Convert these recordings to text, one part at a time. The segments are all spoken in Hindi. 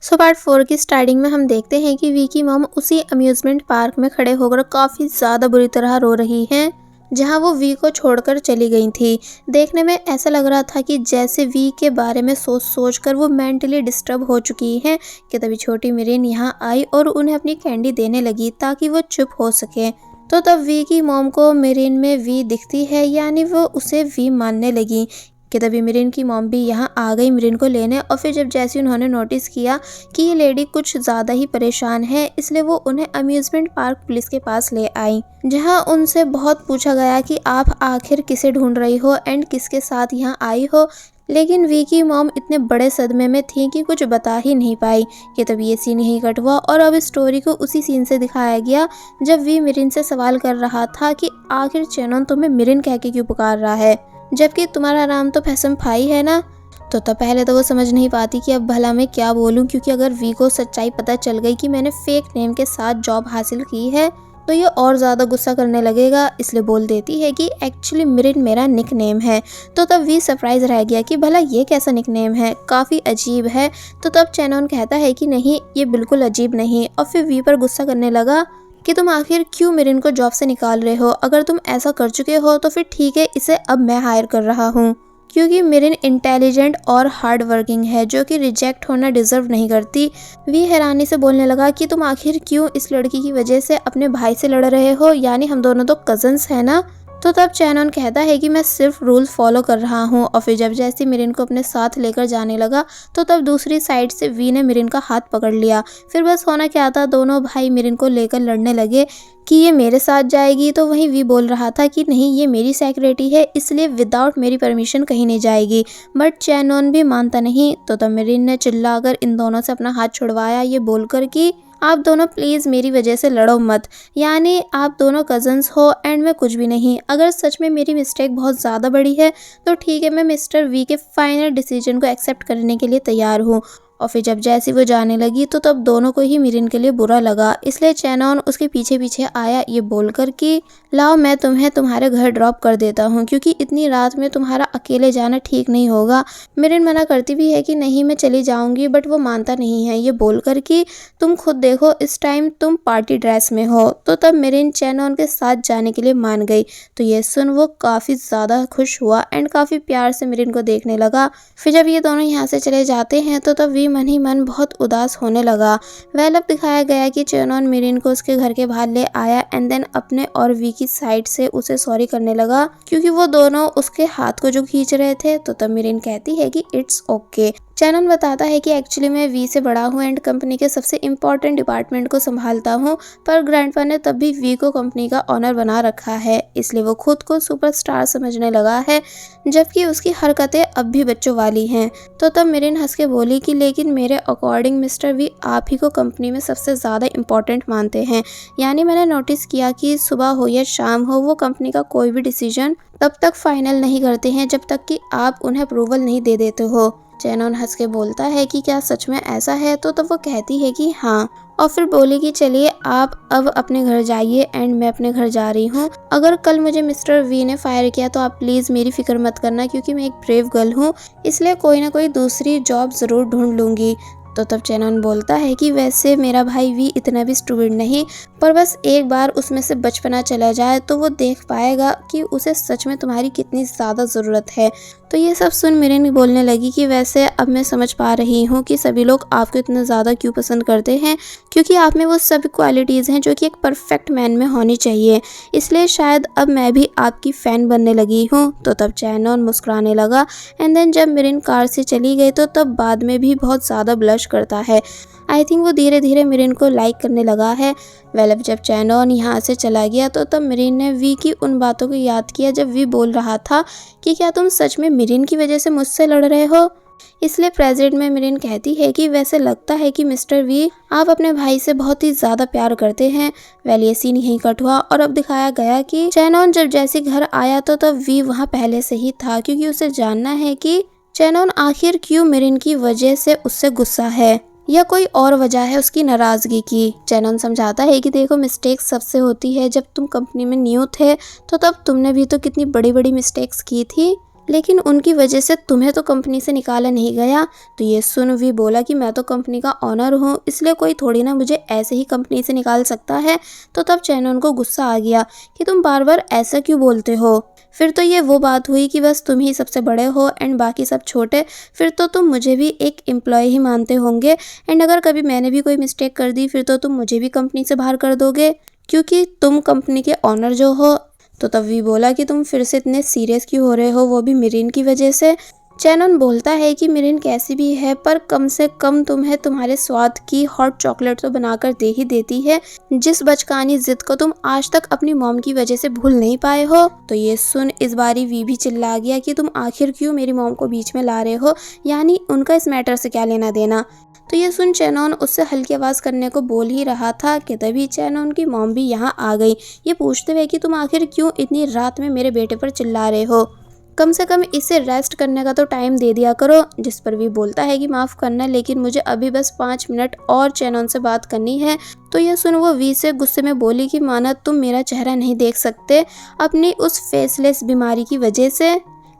पार्ट 4 की स्टार्टिंग में हम देखते हैं कि वी की मॉम उसी अम्यूजमेंट पार्क में खड़े होकर काफ़ी ज़्यादा बुरी तरह रो रही हैं, जहां वो वी को छोड़कर चली गई थी। देखने में ऐसा लग रहा था कि जैसे वी के बारे में सोच सोच कर वो मेंटली डिस्टर्ब हो चुकी हैं कि तभी छोटी मिरिन यहाँ आई और उन्हें अपनी कैंडी देने लगी ताकि वो चुप हो सके। तो तब वी की मॉम को मिरिन में वी दिखती है, यानी वो उसे वी मानने लगी कि तभी मिरिन की मॉम भी यहाँ आ गई मिरिन को लेने। और फिर जब जैसे उन्होंने नोटिस किया कि ये लेडी कुछ ज़्यादा ही परेशान है, इसलिए वो उन्हें अम्यूज़मेंट पार्क पुलिस के पास ले आई, जहाँ उनसे बहुत पूछा गया कि आप आखिर किसे ढूंढ रही हो एंड किसके साथ यहाँ आई हो। लेकिन वी की मॉम इतने बड़े सदमे में थी कि कुछ बता ही नहीं पाई कि तभी ये सीन यहीं कट हुआ और अब स्टोरी को उसी सीन से दिखाया गया जब वी मिरिन से सवाल कर रहा था कि आखिर चेनन तुम्हें मिरिन कह के क्यों पुकार रहा है, जबकि तुम्हारा नाम तो फैसम फाई है ना। तो तब पहले तो वो समझ नहीं पाती कि अब भला मैं क्या बोलूं, क्योंकि अगर वी को सच्चाई पता चल गई कि मैंने फेक नेम के साथ जॉब हासिल की है तो ये और ज़्यादा गुस्सा करने लगेगा, इसलिए बोल देती है कि एक्चुअली मिरिन मेरा निक नेम है। तो तब वी सरप्राइज रह गया कि भला ये कैसा निक नेम है, काफ़ी अजीब है। तो तब चैनन कहता है कि नहीं, ये बिल्कुल अजीब नहीं, और फिर वी पर गुस्सा करने लगा कि तुम आखिर क्यों मिरिन को जॉब से निकाल रहे हो। अगर तुम ऐसा कर चुके हो तो फिर ठीक है, इसे अब मैं हायर कर रहा हूँ, क्योंकि मिरिन इंटेलिजेंट और हार्ड वर्किंग है जो कि रिजेक्ट होना डिजर्व नहीं करती। वी हैरानी से बोलने लगा कि तुम आखिर क्यों इस लड़की की वजह से अपने भाई से लड़ रहे हो, यानी हम दोनों तो कजन्स हैं ना। तो तब चैनन कहता है कि मैं सिर्फ रूल फॉलो कर रहा हूँ। और फिर जब जैसे मिरिन को अपने साथ लेकर जाने लगा तो तब दूसरी साइड से वी ने मिरिन का हाथ पकड़ लिया। फिर बस होना क्या था, दोनों भाई मिरिन को लेकर लड़ने लगे कि ये मेरे साथ जाएगी, तो वहीं वी बोल रहा था कि नहीं, ये मेरी सेक्रेटरी है, इसलिए विदाउट मेरी परमिशन कहीं नहीं जाएगी। बट चैनन भी मानता नहीं। तो तब मिरिन ने चिल्लाकर इन दोनों से अपना हाथ छुड़वाया, ये बोलकर कि आप दोनों प्लीज़ मेरी वजह से लड़ो मत, यानी आप दोनों कज़न्स हो एंड मैं कुछ भी नहीं। अगर सच में मेरी मिस्टेक बहुत ज़्यादा बड़ी है तो ठीक है, मैं मिस्टर वी के फाइनल डिसीजन को एक्सेप्ट करने के लिए तैयार हूँ। और फिर जब जैसी वो जाने लगी तो तब दोनों को ही मिरिन के लिए बुरा लगा, इसलिए चैनन उसके पीछे पीछे आया, ये बोलकर कि लाओ मैं तुम्हें तुम्हारे घर ड्रॉप कर देता हूँ, क्योंकि इतनी रात में तुम्हारा अकेले जाना ठीक नहीं होगा। मिरिन मना करती भी है कि नहीं, मैं चली जाऊंगी, बट वो मानता नहीं है, ये बोलकर कि तुम खुद देखो, इस टाइम तुम पार्टी ड्रेस में हो। तो तब मिरिन चैनन के साथ जाने के लिए मान गई। तो ये सुन वो काफ़ी ज़्यादा खुश हुआ एंड काफ़ी प्यार से मिरिन को देखने लगा। फिर जब ये दोनों यहाँ से चले जाते हैं तो तब वी मन ही मन बहुत उदास होने लगा। वेल अब दिखाया गया कि चेनन मिरिन को उसके घर के बाहर ले आया एंड देन अपने और वी की साइड से उसे सॉरी करने लगा, क्योंकि वो दोनों उसके हाथ को जो खींच रहे थे। तो तब मिरिन कहती है कि इट्स ओके। चैनन बताता है कि एक्चुअली मैं वी से बड़ा हूँ एंड कंपनी के सबसे इम्पोर्टेंट डिपार्टमेंट को संभालता हूँ, पर ग्रैंडपा ने तब भी वी को कंपनी का ऑनर बना रखा है, इसलिए वो खुद को सुपरस्टार समझने लगा है, जबकि उसकी हरकतें अब भी बच्चों वाली हैं। तो तब मिरिन हंस के बोली कि लेकिन मेरे अकॉर्डिंग मिस्टर वी आप ही को कंपनी में सबसे ज़्यादा इम्पोर्टेंट मानते हैं, यानी मैंने नोटिस किया कि सुबह हो या शाम हो वो कंपनी का कोई भी डिसीजन तब तक फाइनल नहीं करते हैं जब तक कि आप उन्हें अप्रूवल नहीं दे देते हो। चैनन हंस के बोलता है कि क्या सच में ऐसा है। तो तब वो कहती है कि हाँ, और फिर बोली कि चलिए आप अब अपने घर जाइए एंड मैं अपने घर जा रही हूँ। अगर कल मुझे मिस्टर वी ने फायर किया तो आप प्लीज़ मेरी फिक्र मत करना, क्योंकि मैं एक ब्रेव गर्ल हूँ, इसलिए कोई ना कोई दूसरी जॉब ज़रूर ढूंढ लूँगी। तो तब चैनन बोलता है कि वैसे मेरा भाई वी इतना भी स्टूपिड नहीं, पर बस एक बार उसमें से बचपना चला जाए तो वो देख पाएगा कि उसे सच में तुम्हारी कितनी ज़्यादा ज़रूरत है। तो ये सब सुन मिरिन बोलने लगी कि वैसे अब मैं समझ पा रही हूँ कि सभी लोग आपको इतना ज़्यादा क्यों पसंद करते हैं, क्योंकि आप में वो सब क्वालिटीज़ हैं जो कि एक परफेक्ट मैन में होनी चाहिए, इसलिए शायद अब मैं भी आपकी फ़ैन बनने लगी हूँ। तो तब चैनन मुस्कुराने लगा एंड देन जब मिरिन कार से चली गई तो तब बाद में भी बहुत ज़्यादा ब्लश करता है। आई थिंक वो धीरे धीरे मिरिन को लाइक करने लगा है। वेल अब जब चैनन यहाँ से चला गया तो तब मिरिन ने वी की उन बातों को याद किया जब वी बोल रहा था कि क्या तुम सच में मिरिन की वजह से मुझसे लड़ रहे हो। इसलिए प्रेजेंट में मिरिन कहती है कि वैसे लगता है कि मिस्टर वी आप अपने भाई से बहुत ही ज़्यादा प्यार करते हैं। वेल ये सीन यहीं कट हुआ और अब दिखाया गया कि चैनन जब जैसे घर आया तो तब वी वहाँ पहले से ही था, क्योंकि उसे जानना है कि चैनन आखिर क्यों मिरिन की वजह से उससे गुस्सा है या कोई और वजह है उसकी नाराज़गी की। चैनन समझाता है कि देखो, मिस्टेक्स सबसे होती है, जब तुम कंपनी में न्यू थे तो तब तुमने भी तो कितनी बड़ी बड़ी मिस्टेक्स की थी, लेकिन उनकी वजह से तुम्हें तो कंपनी से निकाला नहीं गया। तो ये सुन वी बोला कि मैं तो कंपनी का ऑनर हूँ, इसलिए कोई थोड़ी ना मुझे ऐसे ही कंपनी से निकाल सकता है। तो तब चैनन को गुस्सा आ गया कि तुम बार बार ऐसा क्यों बोलते हो। फिर तो ये वो बात हुई कि बस तुम ही सबसे बड़े हो एंड बाकी सब छोटे। फिर तो तुम मुझे भी एक एम्प्लॉय ही मानते होंगे एंड अगर कभी मैंने भी कोई मिस्टेक कर दी फिर तो तुम मुझे भी कंपनी से बाहर कर दोगे, क्योंकि तुम कंपनी के ऑनर जो हो। तो तब वी बोला कि तुम फिर से इतने सीरियस क्यों हो रहे हो, वो भी मिरिन की वजह से। चैनन बोलता है कि मिरिन कैसी भी है पर कम से कम तुम्हें तुम्हारे स्वाद की हॉट चॉकलेट तो बनाकर दे ही देती है, जिस बचकानी जिद को तुम आज तक अपनी मॉम की वजह से भूल नहीं पाए हो। तो ये सुन इस बारी वी भी चिल्ला गया कि तुम आखिर क्यों मेरी मॉम को बीच में ला रहे हो, यानी उनका इस मैटर से क्या लेना देना। तो ये सुन चैनन उससे हल्की आवाज करने को बोल ही रहा था कि तभी चैनन की मॉम भी यहाँ आ गई, ये पूछते हुए कि तुम आखिर क्यों इतनी रात में मेरे बेटे पर चिल्ला रहे हो, कम से कम इसे रेस्ट करने का तो टाइम दे दिया करो। जिस पर भी बोलता है कि माफ़ करना लेकिन मुझे अभी बस 5 मिनट और चैनन से बात करनी है। तो यह सुन वो वी से गुस्से में बोली कि माना तुम मेरा चेहरा नहीं देख सकते अपनी उस फेसलेस बीमारी की वजह से,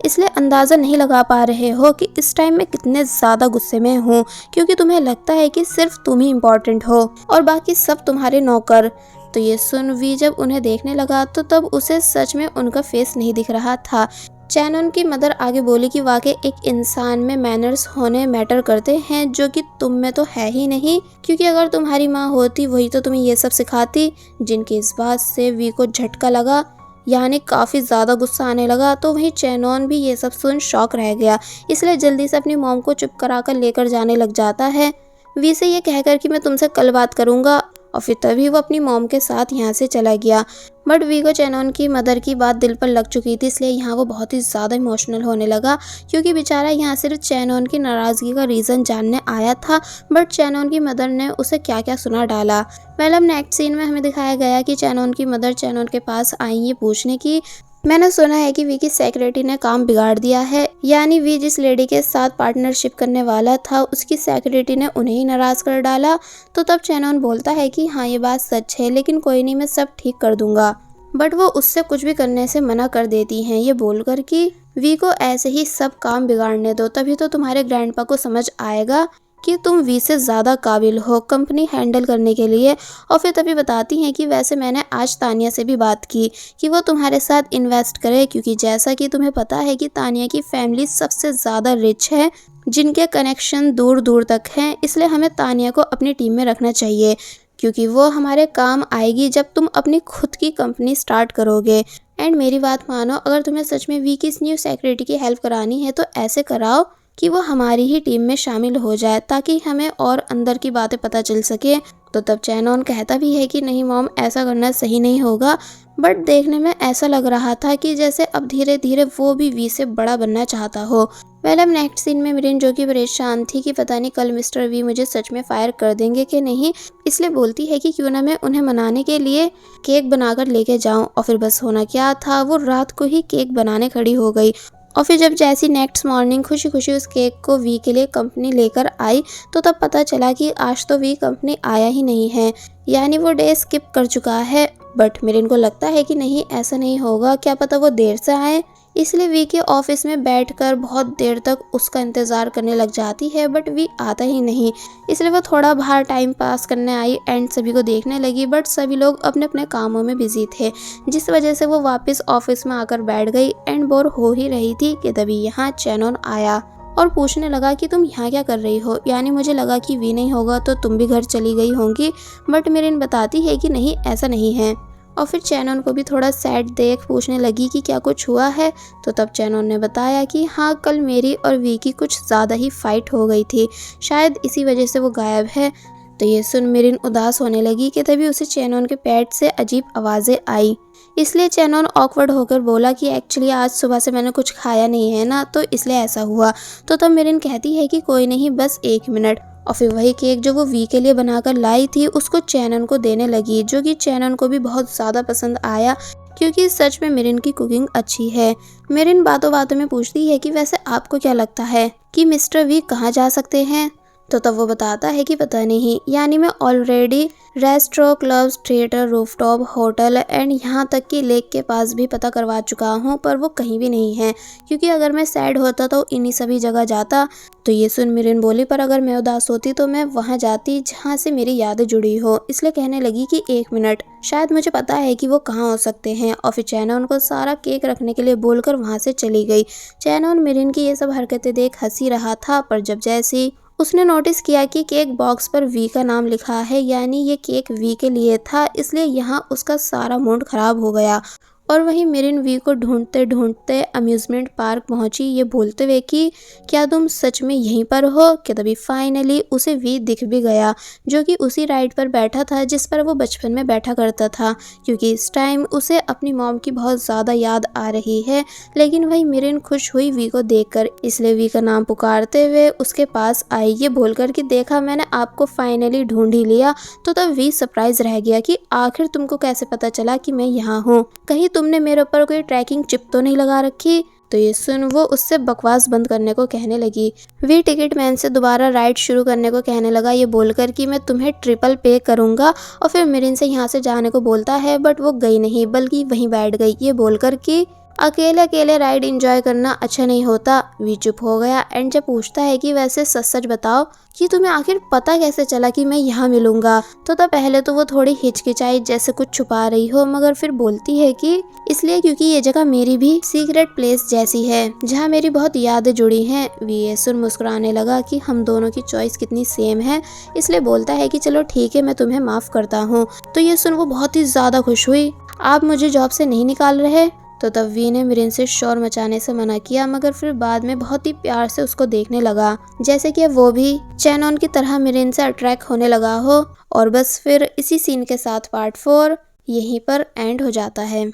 इसलिए अंदाज़ा नहीं लगा पा रहे हो कि इस टाइम मैं कितने ज़्यादा गुस्से में हूँ, क्योंकि तुम्हें लगता है कि सिर्फ तुम ही इम्पोर्टेंट हो और बाकी सब तुम्हारे नौकर। तो ये सुन वी जब उन्हें देखने लगा तो तब उसे सच में उनका फेस नहीं दिख रहा था। चैनन की मदर आगे बोली कि वाकई एक इंसान में मैनर्स होने मैटर करते हैं, जो कि तुम में तो है ही नहीं, क्योंकि अगर तुम्हारी माँ होती वही तो तुम्हें ये सब सिखाती। जिनकी इस बात से वी को झटका लगा, यानी काफ़ी ज़्यादा गुस्सा आने लगा। तो वहीं चैनन भी ये सब सुन शॉक रह गया, इसलिए जल्दी से अपनी मॉम को चुप कराकर लेकर जाने लग जाता है, वी से ये कहकर कि मैं तुमसे कल बात करूँगा। और फिर तभी वो अपनी मॉम के साथ यहाँ से चला गया। बट वी को चैनन की मदर की बात दिल पर लग चुकी थी, इसलिए यहाँ वो बहुत ही ज़्यादा इमोशनल होने लगा, क्योंकि बेचारा यहाँ सिर्फ चैनन की नाराज़गी का रीज़न जानने आया था, बट चैनन की मदर ने उसे क्या क्या सुना डाला। अब नेक्स्ट सीन में हमें दिखाया गया कि चैनन की मदर चैनन के पास आई ये पूछने की, मैंने सुना है कि वी की सेक्रेटरी ने काम बिगाड़ दिया है, यानी वी जिस लेडी के साथ पार्टनरशिप करने वाला था उसकी सेक्रेटरी ने उन्हें ही नाराज कर डाला। तो तब चैनन बोलता है कि हाँ ये बात सच है, लेकिन कोई नहीं मैं सब ठीक कर दूंगा। बट वो उससे कुछ भी करने से मना कर देती हैं, ये बोलकर कि वी को ऐसे ही सब काम बिगाड़ने दो, तभी तो तुम्हारे ग्रैंडपा को समझ आएगा कि तुम वी से ज़्यादा काबिल हो कंपनी हैंडल करने के लिए। और फिर तभी बताती हैं कि वैसे मैंने आज तानिया से भी बात की कि वो तुम्हारे साथ इन्वेस्ट करे, क्योंकि जैसा कि तुम्हें पता है कि तानिया की फैमिली सबसे ज़्यादा रिच है, जिनके कनेक्शन दूर दूर तक हैं, इसलिए हमें तानिया को अपनी टीम में रखना चाहिए, क्योंकि वो हमारे काम आएगी जब तुम अपनी खुद की कंपनी स्टार्ट करोगे। एंड मेरी बात मानो, अगर तुम्हें सच में वी की इस न्यू सेक्रेटरी की हेल्प करानी है तो ऐसे कराओ कि वो हमारी ही टीम में शामिल हो जाए, ताकि हमें और अंदर की बातें पता चल सके। तो तब चैनन कहता भी है कि नहीं मॉम ऐसा करना सही नहीं होगा, बट देखने में ऐसा लग रहा था कि जैसे अब धीरे धीरे वो भी वी से बड़ा बनना चाहता हो। अब नेक्स्ट सीन में मिरिन जो कि परेशान थी कि पता नहीं कल मिस्टर वी मुझे सच में फायर कर देंगे कि नहीं, इसलिए बोलती है कि क्यों ना मैं उन्हें मनाने के लिए केक बनाकर लेके जाऊं। और फिर बस होना क्या था, वो रात को ही केक बनाने खड़ी हो गई। और फिर जब जैसी नेक्स्ट मॉर्निंग खुशी खुशी उस केक को वी के लिए कंपनी लेकर आई, तो तब पता चला कि आज तो वी कंपनी आया ही नहीं है, यानी वो डे स्किप कर चुका है। बट मिरिन को लगता है कि नहीं ऐसा नहीं होगा, क्या पता वो देर से आए, इसलिए वी के ऑफिस में बैठकर बहुत देर तक उसका इंतज़ार करने लग जाती है, बट वी आता ही नहीं। इसलिए वो थोड़ा बाहर टाइम पास करने आई एंड सभी को देखने लगी, बट सभी लोग अपने अपने कामों में बिजी थे, जिस वजह से वो वापस ऑफिस में आकर बैठ गई एंड बोर हो ही रही थी कि तभी यहाँ चैनन आया और पूछने लगा कि तुम यहाँ क्या कर रही हो, यानी मुझे लगा कि वी नहीं होगा तो तुम भी घर चली गई होंगी। बट मिरिन बताती है कि नहीं ऐसा नहीं है। और फिर चैनन को भी थोड़ा सैड देख पूछने लगी कि क्या कुछ हुआ है। तो तब चैनन ने बताया कि हाँ कल मेरी और वी की कुछ ज़्यादा ही फाइट हो गई थी, शायद इसी वजह से वो गायब है। तो ये सुन मिरिन उदास होने लगी कि तभी उसे चैनन के पेट से अजीब आवाज़ें आई, इसलिए चैनन ऑकवर्ड होकर बोला कि एक्चुअली आज सुबह से मैंने कुछ खाया नहीं है ना, तो इसलिए ऐसा हुआ। तो तब मिरिन कहती है कि कोई नहीं बस 1 मिनट। और फिर वही केक जो वो वी के लिए बनाकर लाई थी उसको चैनन को देने लगी, जो कि चैनन को भी बहुत ज़्यादा पसंद आया, क्योंकि सच में मिरिन की कुकिंग अच्छी है। मिरिन बातों बातों में पूछती है कि वैसे आपको क्या लगता है कि मिस्टर वी कहाँ जा सकते हैं। तो तब वो बताता है कि पता नहीं, यानी मैं already restaurant, clubs, theatre, rooftop, hotel and यहाँ तक कि लेक के पास भी पता करवा चुका हूँ, पर वो कहीं भी नहीं है, क्योंकि अगर मैं सैड होता तो इन्हीं सभी जगह जाता। तो ये सुन मिरिन बोली, पर अगर मैं उदास होती तो मैं वहाँ जाती जहाँ से मेरी यादें जुड़ी हो। इसलिए कहने लगी कि 1 मिनट, शायद मुझे पता है कि वो कहाँ हो सकते हैं। और फिर चैनन को सारा केक रखने के लिए बोलकर वहाँ से चली गई। चैनन मिरिन की ये सब हरकतें देख हंसी रहा था, पर जब जैसी उसने नोटिस किया कि केक बॉक्स पर वी का नाम लिखा है, यानी ये केक वी के लिए था, इसलिए यहाँ उसका सारा मूड खराब हो गया। और वहीं मिरिन वी को ढूंढते ढूंढते अम्यूजमेंट पार्क पहुंची, ये बोलते हुए कि क्या तुम सच में यहीं पर हो। कि तभी फाइनली उसे वी दिख भी गया, जो कि उसी राइड पर बैठा था जिस पर वो बचपन में बैठा करता था, क्योंकि इस टाइम उसे अपनी मॉम की बहुत ज़्यादा याद आ रही है। लेकिन वही मिरिन खुश हुई वी को देखकर, इसलिए वी का नाम पुकारते हुए उसके पास आई, ये बोलकर कि देखा मैंने आपको फाइनली ढूंढ ही लिया। तो तब वी सरप्राइज रह गया कि आखिर तुमको कैसे पता चला कि मैं यहाँ हूँ, कहीं तुमने मेरे ऊपर कोई ट्रैकिंग चिप तो नहीं लगा रखी। तो ये सुन वो उससे बकवास बंद करने को कहने लगी। वी टिकट मैन से दोबारा राइड शुरू करने को कहने लगा, ये बोलकर कि मैं तुम्हें ट्रिपल पे करूंगा। और फिर मिरिन से यहाँ से जाने को बोलता है, बट वो गई नहीं बल्कि वहीं बैठ गई, ये बोलकर कि अकेले अकेले राइड एंजॉय करना अच्छा नहीं होता। वी चुप हो गया एंड जब पूछता है कि वैसे सच सच बताओ कि तुम्हें आखिर पता कैसे चला कि मैं यहाँ मिलूंगा। तो तब पहले तो वो थोड़ी हिचकिचाई जैसे कुछ छुपा रही हो, मगर फिर बोलती है कि इसलिए क्योंकि ये जगह मेरी भी सीक्रेट प्लेस जैसी है जहाँ मेरी बहुत यादें जुड़ी हैं। वी ये सुन मुस्कुराने लगा कि हम दोनों की चॉइस कितनी सेम है, इसलिए बोलता है कि चलो ठीक है, मैं तुम्हें माफ करता हूँ। तो ये सुन वो बहुत ही ज्यादा खुश हुई। आप मुझे जॉब से नहीं निकाल रहे। तो तब वी ने मिरिन से शोर मचाने से मना किया, मगर फिर बाद में बहुत ही प्यार से उसको देखने लगा, जैसे कि वो भी चैनन की तरह मिरिन से अट्रैक्ट होने लगा हो। और बस फिर इसी सीन के साथ पार्ट 4 यहीं पर एंड हो जाता है।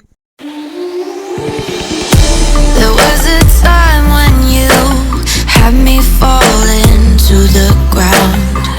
There was a time when you had me falling to the ground.